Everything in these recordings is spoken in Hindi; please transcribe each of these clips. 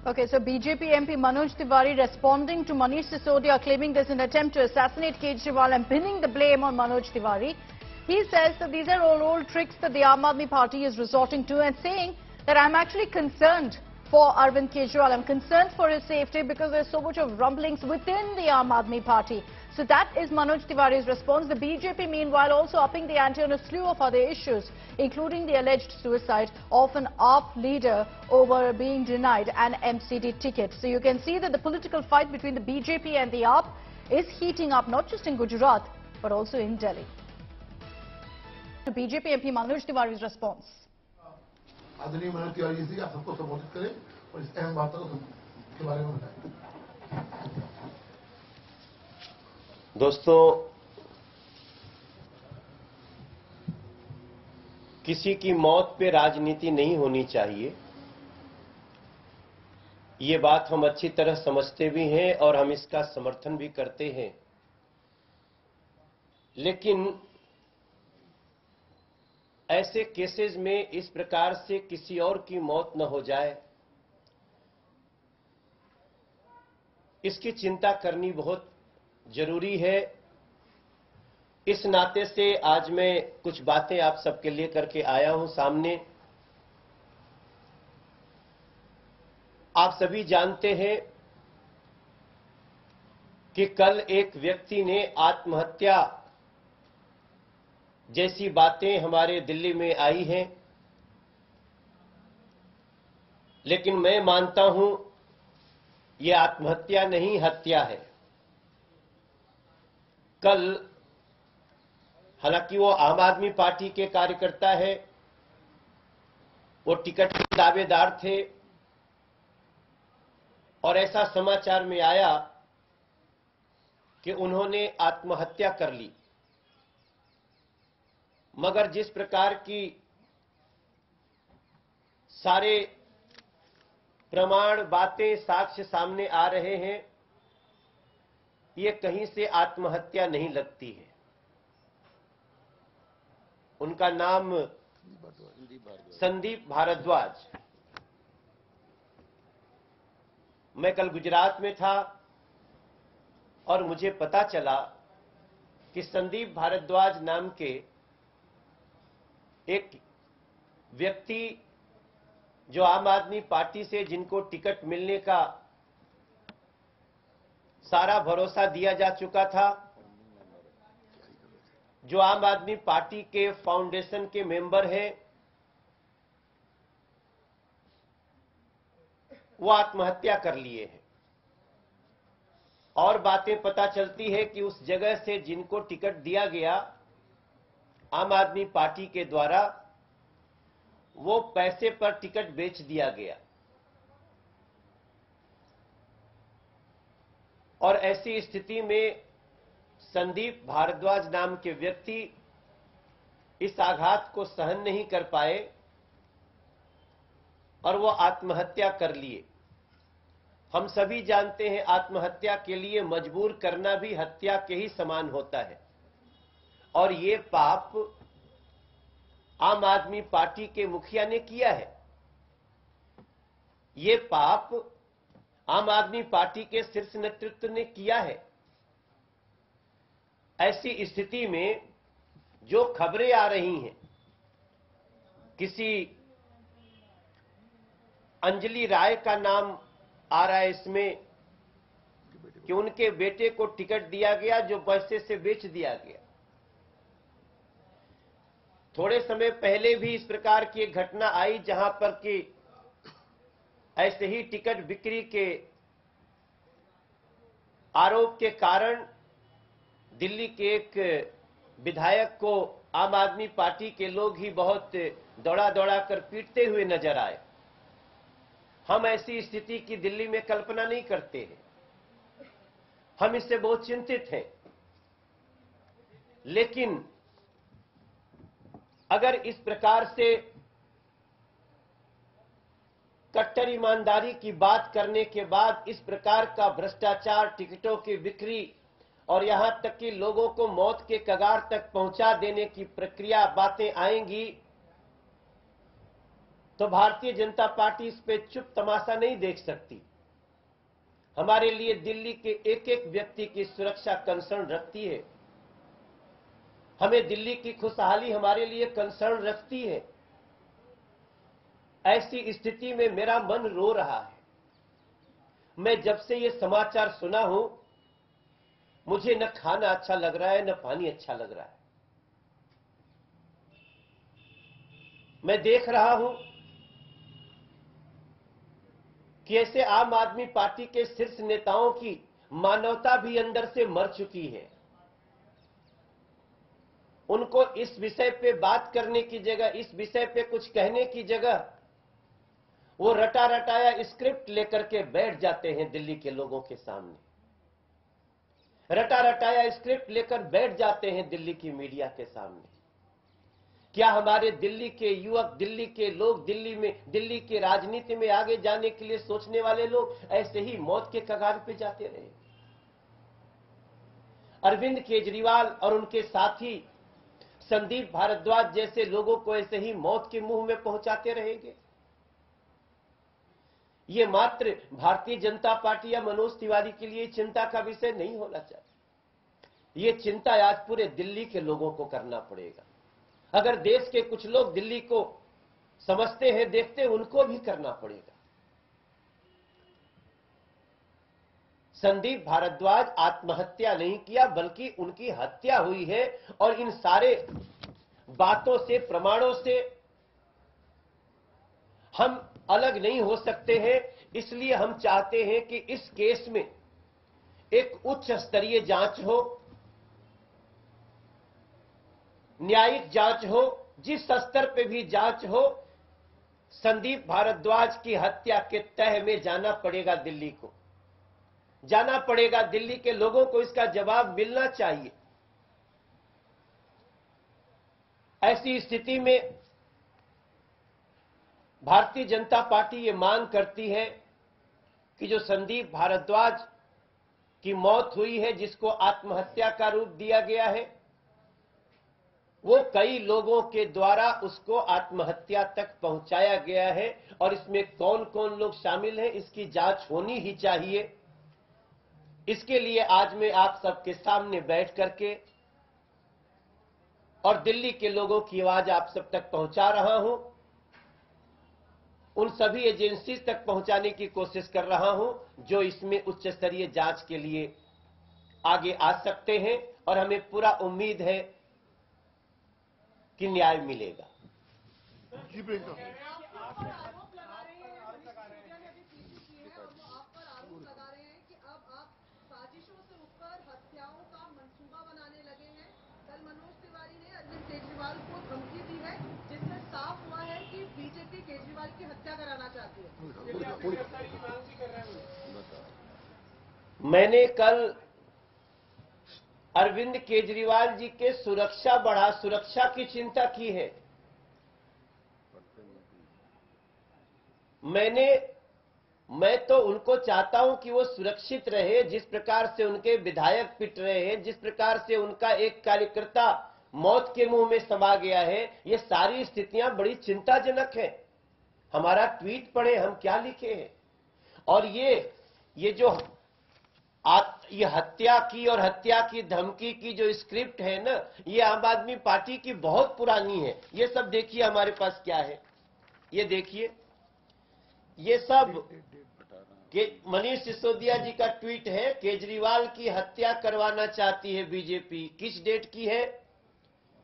Okay, so BJP MP Manoj Tiwari responding to Manish Sisodia claiming there's an attempt to assassinate Kejriwal and pinning the blame on Manoj Tiwari. He says that these are all old tricks that the Aam Aadmi Party is resorting to and saying that I'm actually concerned for Arvind Kejriwal. I'm concerned for his safety because there's so much of rumblings within the Aam Aadmi Party. So that is Manoj Tiwari's response. The BJP meanwhile also upping the ante on a slew of other issues, including the alleged suicide of an AAP leader over being denied an MCD ticket. So you can see that the political fight between the BJP and the AAP is heating up not just in Gujarat but also in Delhi. The BJP MP Manoj Tiwari's response. आदरणीय मनोज तिवारी जी आप सबको संबोधित करें और इस अहम वार्ता के बारे में बताएं। दोस्तों, किसी की मौत पे राजनीति नहीं होनी चाहिए, ये बात हम अच्छी तरह समझते भी हैं और हम इसका समर्थन भी करते हैं। लेकिन ऐसे केसेस में इस प्रकार से किसी और की मौत न हो जाए, इसकी चिंता करनी बहुत जरूरी है। इस नाते से आज मैं कुछ बातें आप सबके लिए करके आया हूं सामने। आप सभी जानते हैं कि कल एक व्यक्ति ने आत्महत्या जैसी बातें हमारे दिल्ली में आई हैं, लेकिन मैं मानता हूं ये आत्महत्या नहीं, हत्या है। कल हालांकि वो आम आदमी पार्टी के कार्यकर्ता है, वो टिकट के दावेदार थे और ऐसा समाचार में आया कि उन्होंने आत्महत्या कर ली। मगर जिस प्रकार की सारे प्रमाण, बातें, साक्ष्य सामने आ रहे हैं, ये कहीं से आत्महत्या नहीं लगती है। उनका नाम संदीप भारद्वाज। मैं कल गुजरात में था और मुझे पता चला कि संदीप भारद्वाज नाम के एक व्यक्ति जो आम आदमी पार्टी से जिनको टिकट मिलने का सारा भरोसा दिया जा चुका था, जो आम आदमी पार्टी के फाउंडेशन के मेंबर हैं, वो आत्महत्या कर लिए हैं। और बातें पता चलती है कि उस जगह से जिनको टिकट दिया गया आम आदमी पार्टी के द्वारा, वो पैसे पर टिकट बेच दिया गया। और ऐसी स्थिति में संदीप भारद्वाज नाम के व्यक्ति इस आघात को सहन नहीं कर पाए और वो आत्महत्या कर लिए। हम सभी जानते हैं आत्महत्या के लिए मजबूर करना भी हत्या के ही समान होता है और ये पाप आम आदमी पार्टी के मुखिया ने किया है। ये पाप आम आदमी पार्टी के शीर्ष नेतृत्व ने किया है। ऐसी स्थिति में जो खबरें आ रही हैं, किसी अंजलि राय का नाम आ रहा है इसमें कि उनके बेटे को टिकट दिया गया जो पैसे से बेच दिया गया। थोड़े समय पहले भी इस प्रकार की एक घटना आई जहां पर कि ऐसे ही टिकट बिक्री के आरोप के कारण दिल्ली के एक विधायक को आम आदमी पार्टी के लोग ही बहुत दौड़ा दौड़ा कर पीटते हुए नजर आए। हम ऐसी स्थिति की दिल्ली में कल्पना नहीं करते हैं, हम इससे बहुत चिंतित हैं। लेकिन अगर इस प्रकार से कट्टर ईमानदारी की बात करने के बाद इस प्रकार का भ्रष्टाचार, टिकटों की बिक्री और यहां तक कि लोगों को मौत के कगार तक पहुंचा देने की प्रक्रिया, बातें आएंगी, तो भारतीय जनता पार्टी इस पे चुप तमाशा नहीं देख सकती। हमारे लिए दिल्ली के एक एक व्यक्ति की सुरक्षा कंसर्न रखती है। हमें दिल्ली की खुशहाली हमारे लिए कंसर्न रखती है। ऐसी स्थिति में मेरा मन रो रहा है। मैं जब से ये समाचार सुना हूं, मुझे न खाना अच्छा लग रहा है, न पानी अच्छा लग रहा है। मैं देख रहा हूं कि ऐसे आम आदमी पार्टी के शीर्ष नेताओं की मानवता भी अंदर से मर चुकी है। उनको इस विषय पे बात करने की जगह, इस विषय पे कुछ कहने की जगह वो रटा रटाया स्क्रिप्ट लेकर के बैठ जाते हैं दिल्ली के लोगों के सामने। रटा रटाया स्क्रिप्ट लेकर बैठ जाते हैं दिल्ली की मीडिया के सामने। क्या हमारे दिल्ली के युवक, दिल्ली के लोग, दिल्ली के राजनीति में आगे जाने के लिए सोचने वाले लोग ऐसे ही मौत के कगार पे जाते रहे? अरविंद केजरीवाल और उनके साथी संदीप भारद्वाज जैसे लोगों को ऐसे ही मौत के मुंह में पहुंचाते रहेंगे? ये मात्र भारतीय जनता पार्टी या मनोज तिवारी के लिए चिंता का विषय नहीं होना चाहिए। ये चिंता आज पूरे दिल्ली के लोगों को करना पड़ेगा। अगर देश के कुछ लोग दिल्ली को समझते हैं, देखते हैं, उनको भी करना पड़ेगा। संदीप भारद्वाज आत्महत्या नहीं किया, बल्कि उनकी हत्या हुई है। और इन सारे बातों से, प्रमाणों से हम अलग नहीं हो सकते हैं। इसलिए हम चाहते हैं कि इस केस में एक उच्च स्तरीय जांच हो, न्यायिक जांच हो, जिस स्तर पे भी जांच हो। संदीप भारद्वाज की हत्या के तह में जाना पड़ेगा दिल्ली को, जाना पड़ेगा दिल्ली के लोगों को। इसका जवाब मिलना चाहिए। ऐसी स्थिति में भारतीय जनता पार्टी ये मांग करती है कि जो संदीप भारद्वाज की मौत हुई है, जिसको आत्महत्या का रूप दिया गया है, वो कई लोगों के द्वारा उसको आत्महत्या तक पहुंचाया गया है। और इसमें कौन कौन लोग शामिल हैं, इसकी जांच होनी ही चाहिए। इसके लिए आज मैं आप सबके सामने बैठ करके और दिल्ली के लोगों की आवाज आप सब तक पहुंचा रहा हूं। उन सभी एजेंसी तक पहुंचाने की कोशिश कर रहा हूं जो इसमें उच्च स्तरीय जांच के लिए आगे आ सकते हैं। और हमें पूरा उम्मीद है कि न्याय मिलेगा। जी प्रियंका, मनोज तिवारी ने अरविंद केजरीवाल को धमकी दी है, जिसमें साफ हुआ है कि बीजेपी केजरीवाल की हत्या कराना चाहती है। मैंने कल अरविंद केजरीवाल जी के सुरक्षा की चिंता की है। मैं तो उनको चाहता हूं कि वो सुरक्षित रहे। जिस प्रकार से उनके विधायक पिट रहे हैं, जिस प्रकार से उनका एक कार्यकर्ता मौत के मुंह में समा गया है, ये सारी स्थितियां बड़ी चिंताजनक हैं। हमारा ट्वीट पढ़े, हम क्या लिखे हैं। और ये जो ये हत्या की और हत्या की धमकी की जो स्क्रिप्ट है ना, ये आम आदमी पार्टी की बहुत पुरानी है। ये सब देखिए हमारे पास क्या है, ये देखिए, ये सब मनीष सिसोदिया जी का ट्वीट है। केजरीवाल की हत्या करवाना चाहती है बीजेपी। किस डेट की है?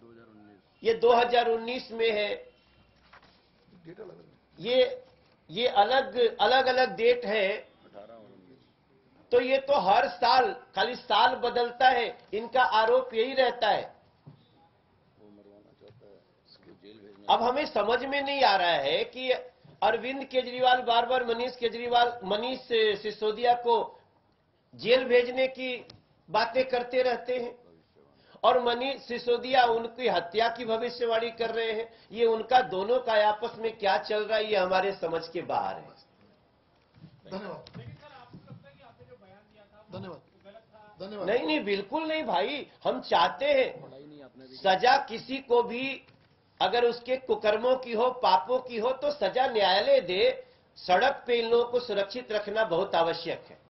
2019। ये 2019 में है। ये अलग अलग डेट है। तो ये तो हर साल, खाली साल बदलता है, इनका आरोप यही रहता है। अब हमें समझ में नहीं आ रहा है कि अरविंद केजरीवाल बार बार मनीष सिसोदिया को जेल भेजने की बातें करते रहते हैं और मनीष सिसोदिया उनकी हत्या की भविष्यवाणी कर रहे हैं। ये उनका दोनों का आपस में क्या चल रहा है, ये हमारे समझ के बाहर है। धन्यवाद। धन्यवाद। नहीं, बिल्कुल नहीं भाई। हम चाहते हैं सजा किसी को भी अगर उसके कुकर्मों की हो, पापों की हो, तो सजा न्यायालय दे। सड़क पे इन लोगों को सुरक्षित रखना बहुत आवश्यक है।